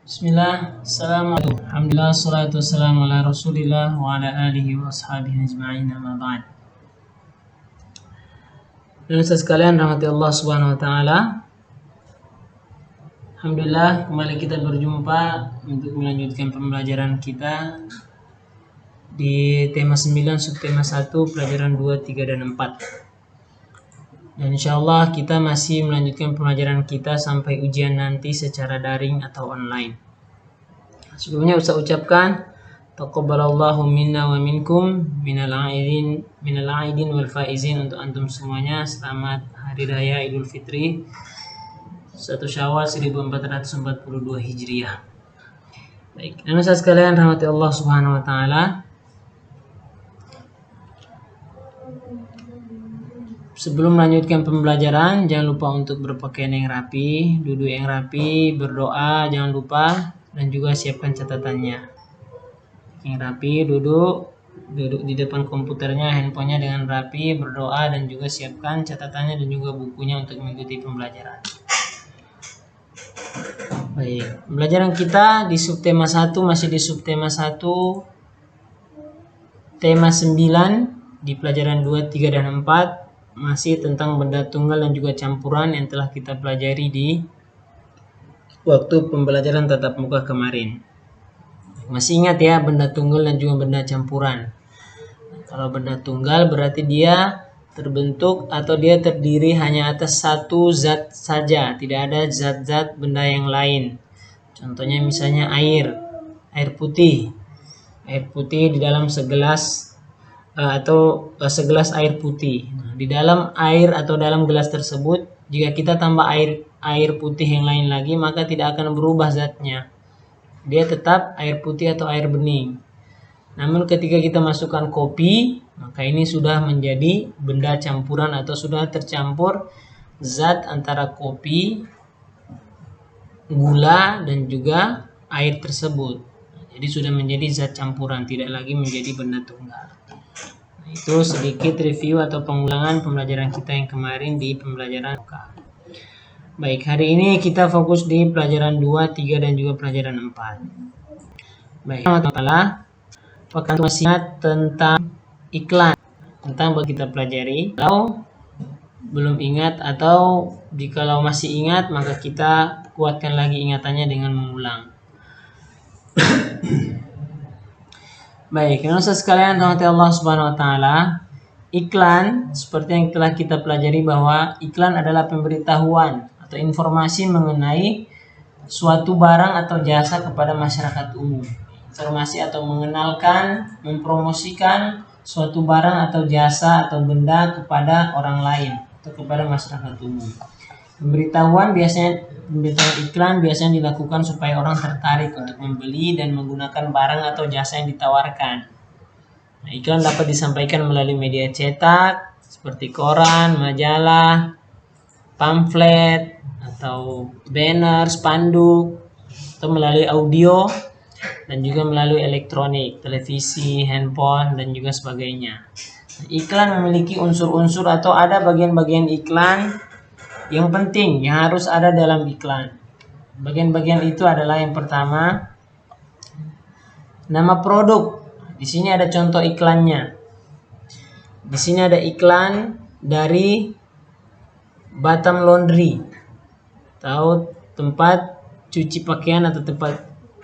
Bismillah, Assalamualaikum. Alhamdulillah, salatu wassalamu ala rasulillah wa ala alihi wa ashabihi ajma'in, amma ba'd. Pemirsa sekalian, rahmati Allah subhanahu wa ta'ala. Alhamdulillah, kembali kita berjumpa untuk melanjutkan pembelajaran kita di tema 9, subtema 1, pelajaran 2, 3, dan 4. Dan insyaallah kita masih melanjutkan pembelajaran kita sampai ujian nanti secara daring atau online. Sebelumnya Ustaz ucapkan taqabbalallahu minna wa minkum minal aidin wal faizin untuk antum semuanya. Selamat Hari Raya Idul Fitri 1 Syawal 1442 Hijriah. Baik, dan Ustaz sekalian rahmati Allah Subhanahu wa taala. Sebelum melanjutkan pembelajaran, jangan lupa untuk berpakaian yang rapi, duduk yang rapi, berdoa jangan lupa, dan juga siapkan catatannya. Yang rapi, duduk di depan komputernya, handphonenya dengan rapi, berdoa, dan juga siapkan catatannya dan juga bukunya untuk mengikuti pembelajaran. Baik, pembelajaran kita di subtema 1 masih di subtema 1, tema 9 di pelajaran 2, 3, dan 4. Masih tentang benda tunggal dan juga campuran yang telah kita pelajari di waktu pembelajaran tatap muka kemarin. Masih ingat ya, benda tunggal dan juga benda campuran. Kalau benda tunggal berarti dia terbentuk atau dia terdiri hanya atas satu zat saja, tidak ada zat-zat benda yang lain. Contohnya misalnya air putih. Air putih di dalam segelas segelas air putih. Nah, di dalam air atau dalam gelas tersebut, jika kita tambah air putih yang lain lagi, maka tidak akan berubah zatnya. Dia tetap air putih atau air bening. Namun ketika kita masukkan kopi, maka ini sudah menjadi benda campuran atau sudah tercampur zat antara kopi, gula, dan juga air tersebut. Jadi sudah menjadi zat campuran, tidak lagi menjadi benda tunggal. Itu sedikit review atau pengulangan pembelajaran kita yang kemarin di pembelajaran muka. Baik, hari ini kita fokus di pelajaran 2, 3, dan juga pelajaran 4. Baik, apakah masih ingat tentang iklan? Tentang bahwa kita pelajari. Kalau belum ingat atau jikalau masih ingat, maka kita kuatkan lagi ingatannya dengan mengulang. Baik, teman-teman sekalian rahmati Allah Subhanahu wa taala. Iklan seperti yang telah kita pelajari bahwa iklan adalah pemberitahuan atau informasi mengenai suatu barang atau jasa kepada masyarakat umum. Informasi atau mengenalkan, mempromosikan suatu barang atau jasa atau benda kepada orang lain atau kepada masyarakat umum. Pemberitahuan iklan biasanya dilakukan supaya orang tertarik untuk membeli dan menggunakan barang atau jasa yang ditawarkan. Nah, iklan dapat disampaikan melalui media cetak seperti koran, majalah, pamflet, atau banner, spanduk, atau melalui audio, dan juga melalui elektronik, televisi, handphone, dan juga sebagainya. Nah, iklan memiliki unsur-unsur atau ada bagian-bagian iklan yang penting yang harus ada dalam iklan. Bagian-bagian itu adalah yang pertama, nama produk. Di sini ada contoh iklannya. Di sini ada iklan dari Batam Laundry, atau tempat cuci pakaian atau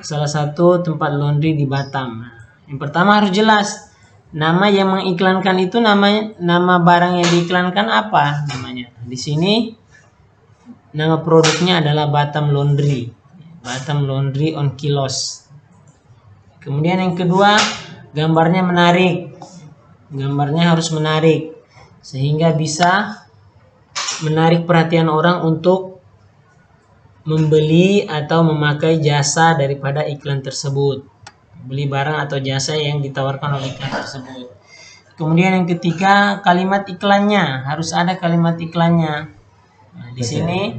salah satu tempat laundry di Batam. Yang pertama harus jelas nama yang mengiklankan itu, nama barang yang diiklankan apa namanya. Di sini nama produknya adalah Batam Laundry. Batam Laundry on Kilos. Kemudian yang kedua, gambarnya menarik. Gambarnya harus menarik sehingga bisa menarik perhatian orang untuk membeli atau memakai jasa daripada iklan tersebut. Beli barang atau jasa yang ditawarkan oleh iklan tersebut. Kemudian yang ketiga, kalimat iklannya. Harus ada kalimat iklannya. Nah, di sini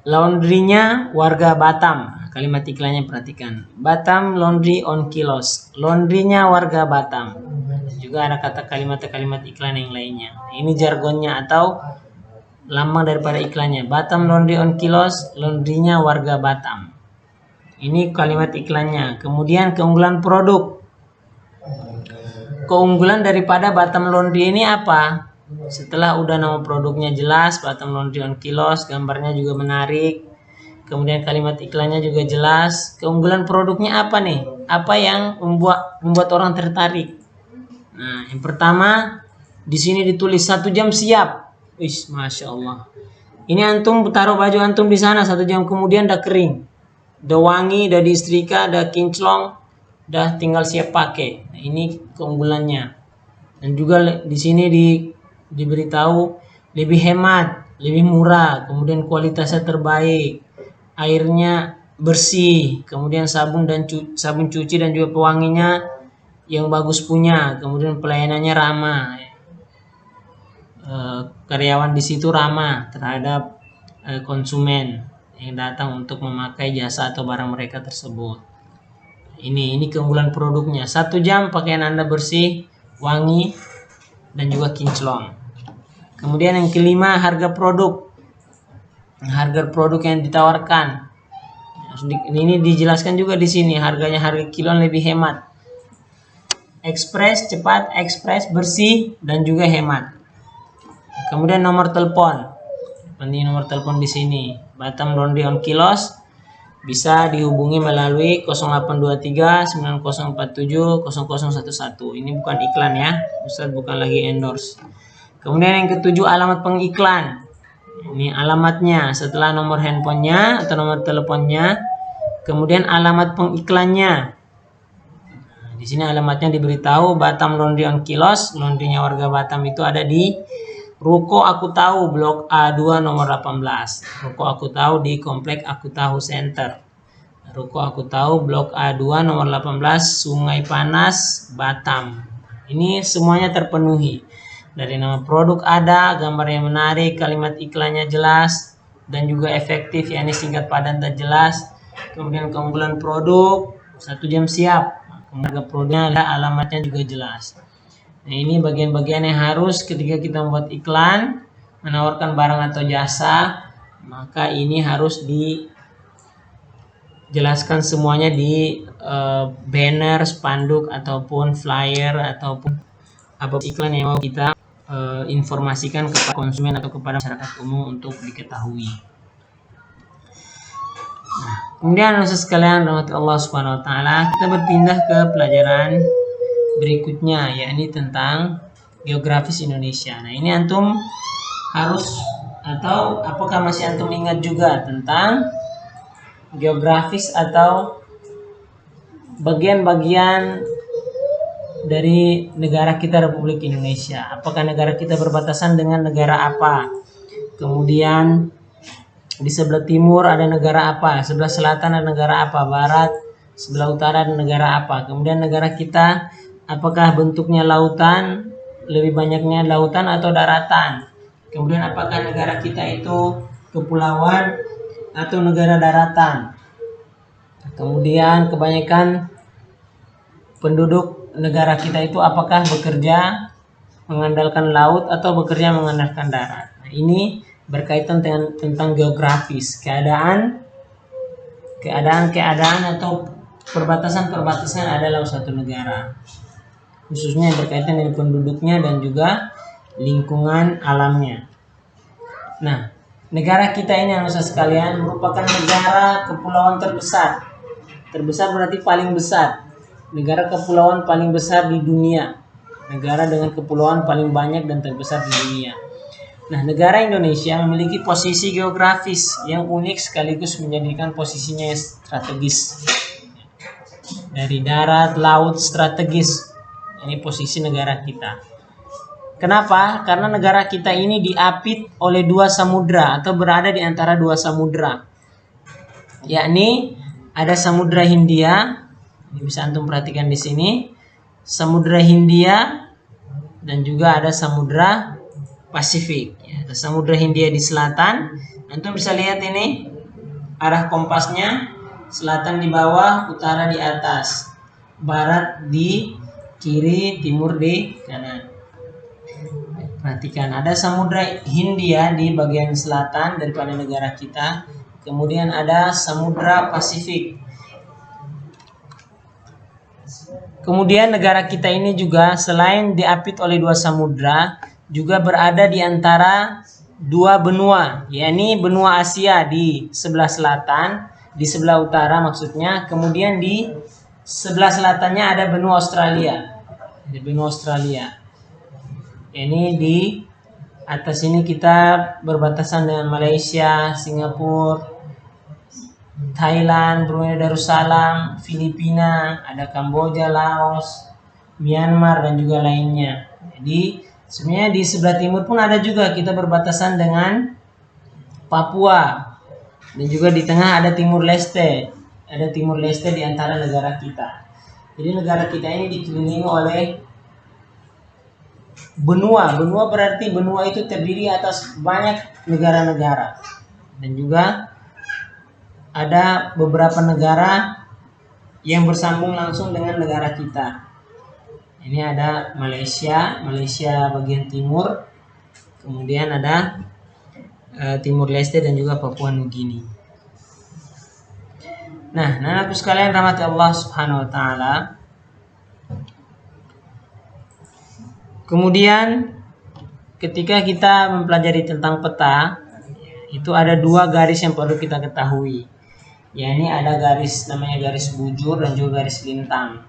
laundrynya warga Batam. Kalimat iklannya perhatikan. Batam Laundry on Kilos. Laundrynya warga Batam. Juga ada kata kalimat-kalimat iklan yang lainnya. Ini jargonnya atau lambang daripada iklannya. Batam Laundry on Kilos, laundrynya warga Batam. Ini kalimat iklannya. Kemudian keunggulan produk. Keunggulan daripada Batam Laundry ini apa? Setelah udah nama produknya jelas, Batam Laundry on Kilos, gambarnya juga menarik. Kemudian kalimat iklannya juga jelas. Keunggulan produknya apa nih? Apa yang membuat orang tertarik? Nah, yang pertama di sini ditulis 1 jam siap. Wih, masya Allah. Ini antum taruh baju antum di sana 1 jam kemudian udah kering, udah wangi, udah diistrika, udah kinclong, udah tinggal siap pakai. Nah, ini keunggulannya. Dan juga di sini diberitahu lebih hemat, lebih murah, kemudian kualitasnya terbaik, airnya bersih, kemudian sabun cuci dan juga pewanginya yang bagus punya, kemudian pelayanannya ramah. Karyawan di situ ramah terhadap konsumen yang datang untuk memakai jasa atau barang mereka tersebut. Ini keunggulan produknya. 1 jam pakaian Anda bersih, wangi, dan juga kinclong. Kemudian yang kelima, harga produk. Harga produk yang ditawarkan. Ini dijelaskan juga di sini, harganya harga kiloan lebih hemat. Ekspres, cepat, ekspres, bersih, dan juga hemat. Kemudian nomor telepon. Ini nomor telepon di sini. Batam Laundry on Kilos bisa dihubungi melalui 0823 9047 0011. Ini bukan iklan ya, Ustaz bukan lagi endorse. Kemudian yang ketujuh, alamat pengiklan. Ini alamatnya setelah nomor handphonenya atau nomor teleponnya, kemudian alamat pengiklannya. Di sini alamatnya diberitahu Batam Laundry on Kilos, laundrynya warga Batam itu ada di Ruko Aku Tahu, Blok A2 nomor 18. Ruko Aku Tahu di Komplek Aku Tahu Center. Ruko Aku Tahu, Blok A2 nomor 18, Sungai Panas, Batam. Ini semuanya terpenuhi. Dari nama produk ada, gambar yang menarik, kalimat iklannya jelas, dan juga efektif, yakni singkat padat dan jelas. Kemudian keunggulan produk, 1 jam siap. Kemudian produknya ada, alamatnya juga jelas. Nah, ini bagian-bagian yang harus ketika kita membuat iklan, menawarkan barang atau jasa, maka ini harus dijelaskan semuanya di banner, spanduk, ataupun flyer, ataupun apa iklan yang mau kita informasikan kepada konsumen atau kepada masyarakat umum untuk diketahui. Nah, kemudian sekalian rahmati Allah Subhanahu wa taala, kita berpindah ke pelajaran berikutnya, yakni tentang geografis Indonesia. Nah, ini antum harus, atau apakah masih antum ingat juga tentang geografis atau bagian-bagian dari negara kita Republik Indonesia? Apakah negara kita berbatasan dengan negara apa? Kemudian di sebelah timur ada negara apa? Sebelah selatan ada negara apa? Barat, sebelah utara ada negara apa? Kemudian negara kita apakah bentuknya lautan, lebih banyaknya lautan atau daratan? Kemudian apakah negara kita itu kepulauan atau negara daratan? Kemudian kebanyakan penduduk negara kita itu apakah bekerja mengandalkan laut atau bekerja mengandalkan darat? Nah, ini berkaitan dengan tentang geografis, keadaan atau perbatasan adalah suatu negara, khususnya berkaitan dengan penduduknya dan juga lingkungan alamnya. Nah, negara kita ini yang sekalian merupakan negara kepulauan terbesar. Terbesar berarti paling besar. Negara kepulauan paling besar di dunia. Negara dengan kepulauan paling banyak dan terbesar di dunia. Nah, negara Indonesia memiliki posisi geografis yang unik sekaligus menjadikan posisinya strategis. Dari darat, laut, strategis. Ini posisi negara kita. Kenapa? Karena negara kita ini diapit oleh 2 samudra atau berada di antara 2 samudra. Yakni ada Samudra Hindia, ini bisa antum perhatikan di sini, Samudra Hindia dan juga ada Samudra Pasifik. Ya, ada Samudra Hindia di selatan. Antum bisa lihat ini arah kompasnya, selatan di bawah, utara di atas, barat di kiri, timur di kanan. Perhatikan, ada Samudra Hindia di bagian selatan daripada negara kita. Kemudian ada Samudra Pasifik. Kemudian negara kita ini juga selain diapit oleh dua samudra, juga berada di antara dua benua, yakni benua Asia di sebelah selatan, di sebelah utara maksudnya. Kemudian di sebelah selatannya ada benua Australia. Di benua Australia. Ini di atas ini kita berbatasan dengan Malaysia, Singapura, Thailand, Brunei Darussalam, Filipina, ada Kamboja, Laos, Myanmar dan juga lainnya. Jadi sebenarnya di sebelah timur pun ada juga, kita berbatasan dengan Papua. Dan juga di tengah ada Timur Leste. Ada Timur Leste di antara negara kita. Jadi negara kita ini dikelilingi oleh benua. Benua berarti benua itu terdiri atas banyak negara-negara. Dan juga ada beberapa negara yang bersambung langsung dengan negara kita. Ini ada Malaysia bagian timur. Kemudian ada Timur Leste dan juga Papua Nugini. Nah, anak-anakku sekalian rahmati Allah Subhanahu wa taala. Kemudian ketika kita mempelajari tentang peta, itu ada dua garis yang perlu kita ketahui. Yakni ada garis namanya garis bujur dan juga garis lintang.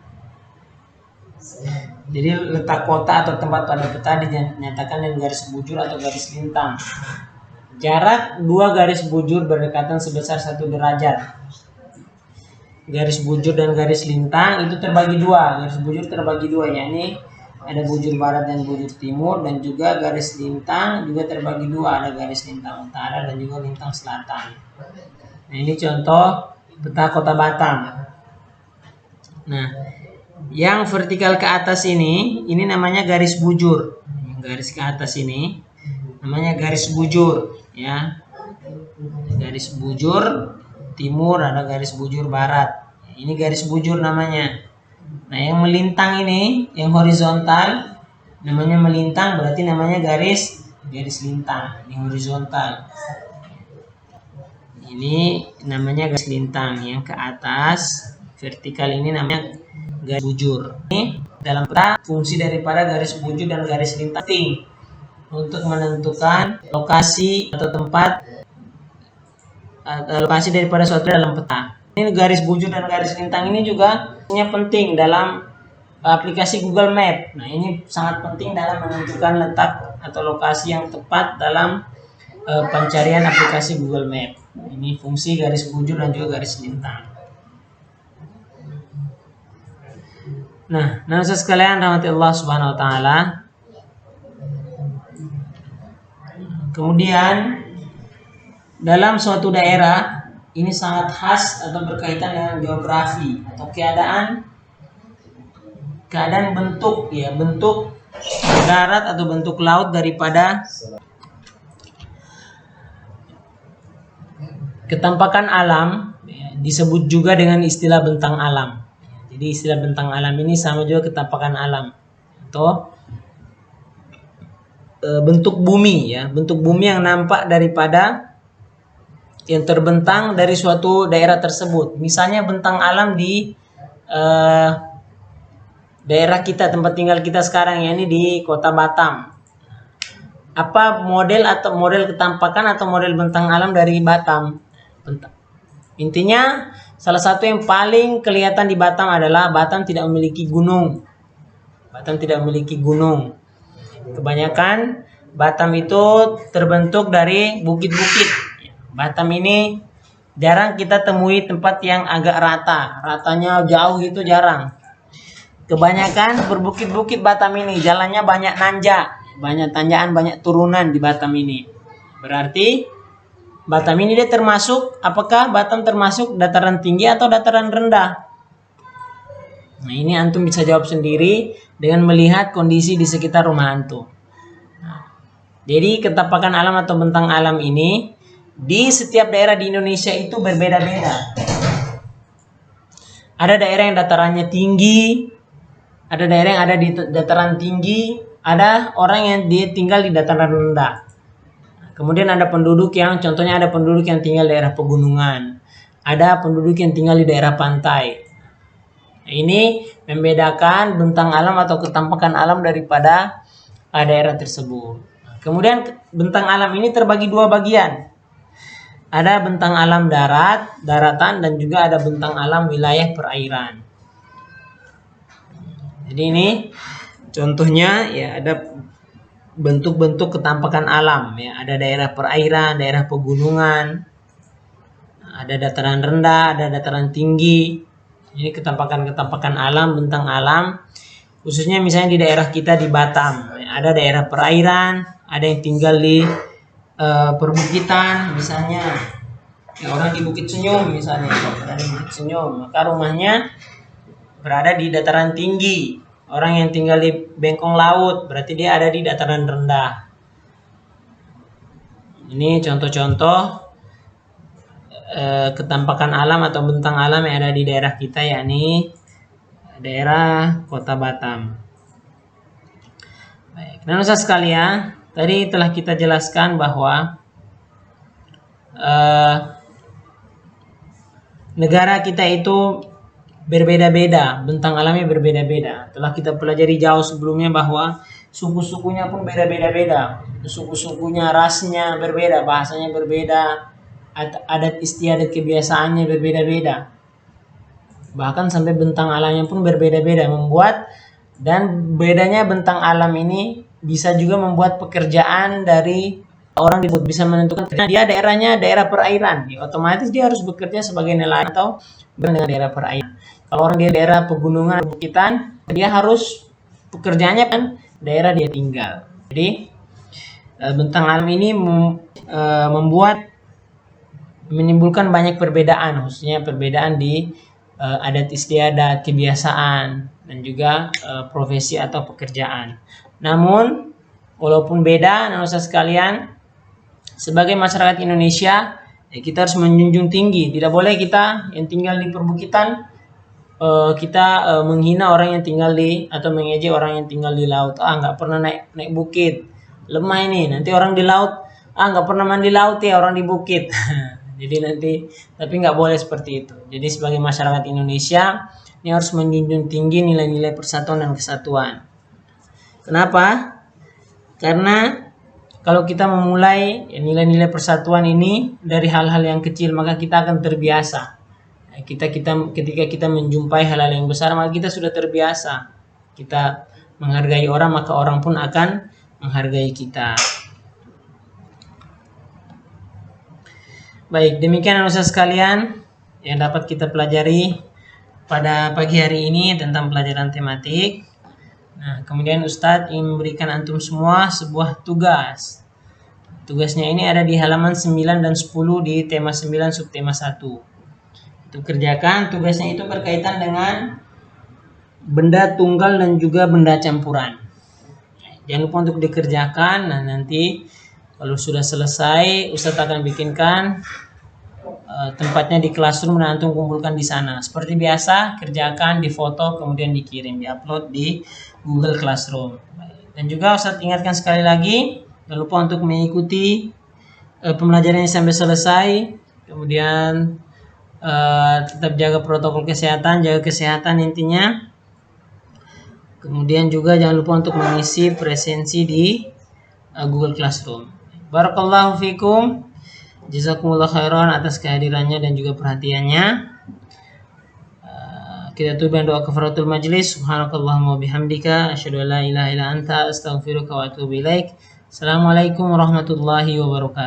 Jadi letak kota atau tempat pada peta dinyatakan dengan garis bujur atau garis lintang. Jarak dua garis bujur berdekatan sebesar 1 derajat. Garis bujur dan garis lintang itu terbagi dua. Garis bujur terbagi dua, yakni ada bujur barat dan bujur timur, dan juga garis lintang juga terbagi dua, ada garis lintang utara dan juga lintang selatan. Nah, ini contoh peta kota Batam. Nah, yang vertikal ke atas ini namanya garis bujur. Garis ke atas ini namanya garis bujur, ya. Garis bujur timur, ada garis bujur barat. Ini garis bujur namanya. Nah, yang melintang ini, yang horizontal namanya melintang, berarti namanya garis lintang. Ini horizontal. Ini namanya garis lintang. Yang ke atas vertikal ini namanya garis bujur. Ini dalam peta fungsi daripada garis bujur dan garis lintang penting untuk menentukan lokasi atau tempat lokasi daripada suatu dalam peta. Ini garis bujur dan garis lintang ini juga penting dalam aplikasi Google Map. Nah, ini sangat penting dalam menentukan letak atau lokasi yang tepat dalam pencarian aplikasi Google Map. Ini fungsi garis bujur dan juga garis lintang. Nah, nasihat sekalian rahmati Allah Subhanahu wa taala. Kemudian dalam suatu daerah ini sangat khas atau berkaitan dengan geografi atau keadaan bentuk, ya, bentuk darat atau bentuk laut daripada ketampakan alam, ya, disebut juga dengan istilah bentang alam. Jadi istilah bentang alam ini sama juga ketampakan alam atau bentuk bumi, ya, bentuk bumi yang nampak daripada yang terbentang dari suatu daerah tersebut. Misalnya bentang alam di daerah kita, tempat tinggal kita sekarang, ya, ini di kota Batam. Apa model ketampakan atau model bentang alam dari Batam? Intinya salah satu yang paling kelihatan di Batam adalah Batam tidak memiliki gunung. Batam tidak memiliki gunung. Kebanyakan Batam itu terbentuk dari bukit-bukit. Batam ini jarang kita temui tempat yang agak rata. Ratanya jauh itu jarang. Kebanyakan berbukit-bukit Batam ini. Jalannya banyak nanjak, banyak tanjakan, banyak turunan di Batam ini. Berarti Batam ini dia termasuk, apakah Batam termasuk dataran tinggi atau dataran rendah? Nah, ini antum bisa jawab sendiri dengan melihat kondisi di sekitar rumah antum. Nah, jadi ketampakan alam atau bentang alam ini di setiap daerah di Indonesia itu berbeda-beda. Ada daerah yang datarannya tinggi, ada daerah yang ada di dataran tinggi, ada orang yang dia tinggal di dataran rendah. Kemudian ada penduduk yang, contohnya ada penduduk yang tinggal di daerah pegunungan. Ada penduduk yang tinggal di daerah pantai. Ini membedakan bentang alam atau ketampakan alam daripada daerah tersebut. Kemudian bentang alam ini terbagi dua bagian. Ada bentang alam darat, daratan, dan juga ada bentang alam wilayah perairan. Jadi ini contohnya ya, ada bentuk-bentuk ketampakan alam ya, ada daerah perairan, daerah pegunungan, ada dataran rendah, ada dataran tinggi. Ini ketampakan alam, bentang alam. Khususnya misalnya di daerah kita di Batam, ya, ada daerah perairan, ada yang tinggal di perbukitan, misalnya ya, orang di Bukit Senyum misalnya, ada di Bukit Senyum, maka rumahnya berada di dataran tinggi. Orang yang tinggal di bengkong laut berarti dia ada di dataran rendah. Ini contoh-contoh ketampakan alam atau bentang alam yang ada di daerah kita, yakni daerah Kota Batam. Baik, dan Ustaz sekalian, tadi telah kita jelaskan bahwa negara kita itu berbeda-beda, bentang alamnya berbeda-beda. Telah kita pelajari jauh sebelumnya bahwa suku-sukunya pun beda-beda. Suku-sukunya, rasnya berbeda, bahasanya berbeda, adat istiadat kebiasaannya berbeda-beda. Bahkan sampai bentang alamnya pun berbeda-beda, membuat, dan bedanya bentang alam ini bisa juga membuat pekerjaan dari orang bisa menentukan dia daerahnya daerah perairan, ya, otomatis dia harus bekerja sebagai nelayan atau dengan daerah perairan. Kalau orang dia daerah pegunungan, perbukitan, dia harus pekerjaannya kan daerah dia tinggal. Jadi bentang alam ini menimbulkan banyak perbedaan, khususnya perbedaan di adat istiadat, kebiasaan, dan juga profesi atau pekerjaan. Namun walaupun beda, Ustaz sekalian, sebagai masyarakat Indonesia ya, kita harus menjunjung tinggi. Tidak boleh kita yang tinggal di perbukitan kita menghina orang yang tinggal di, atau mengejek orang yang tinggal di laut. Nggak pernah naik bukit, lemah ini. Nanti orang di laut, nggak pernah mandi laut ya orang di bukit. Jadi nanti, tapi nggak boleh seperti itu. Jadi sebagai masyarakat Indonesia ini harus menjunjung tinggi nilai-nilai persatuan dan kesatuan. Kenapa? Karena kalau kita memulai nilai-nilai persatuan ini dari hal-hal yang kecil, maka kita akan terbiasa. Ketika kita menjumpai hal-hal yang besar, maka kita sudah terbiasa. Kita menghargai orang, maka orang pun akan menghargai kita. Baik, demikian Ustaz sekalian yang dapat kita pelajari pada pagi hari ini tentang pelajaran tematik. Nah, kemudian Ustadz ingin memberikan antum semua sebuah tugas. Tugasnya ini ada di halaman 9 dan 10 di tema 9 subtema 1. Itu kerjakan, tugasnya itu berkaitan dengan benda tunggal dan juga benda campuran. Jangan lupa untuk dikerjakan. Nah, nanti kalau sudah selesai, Ustadz akan bikinkan tempatnya di Classroom dan antum kumpulkan di sana. Seperti biasa, kerjakan, difoto, kemudian dikirim, diupload di Google Classroom. Dan juga Ustadz ingatkan sekali lagi, jangan lupa untuk mengikuti pembelajarannya sampai selesai. Kemudian tetap jaga protokol kesehatan, jaga kesehatan intinya. Kemudian juga jangan lupa untuk mengisi presensi di Google Classroom. Barakallahu fikum. Jazakumullah khairan atas kehadirannya dan juga perhatiannya. Kita tutup doa kafaratul majlis. Subhanakallahumma bihamdika asyhadu an la ilaha illa anta astaghfiruka wa atubu ilaik. Assalamualaikum warahmatullahi wabarakatuh.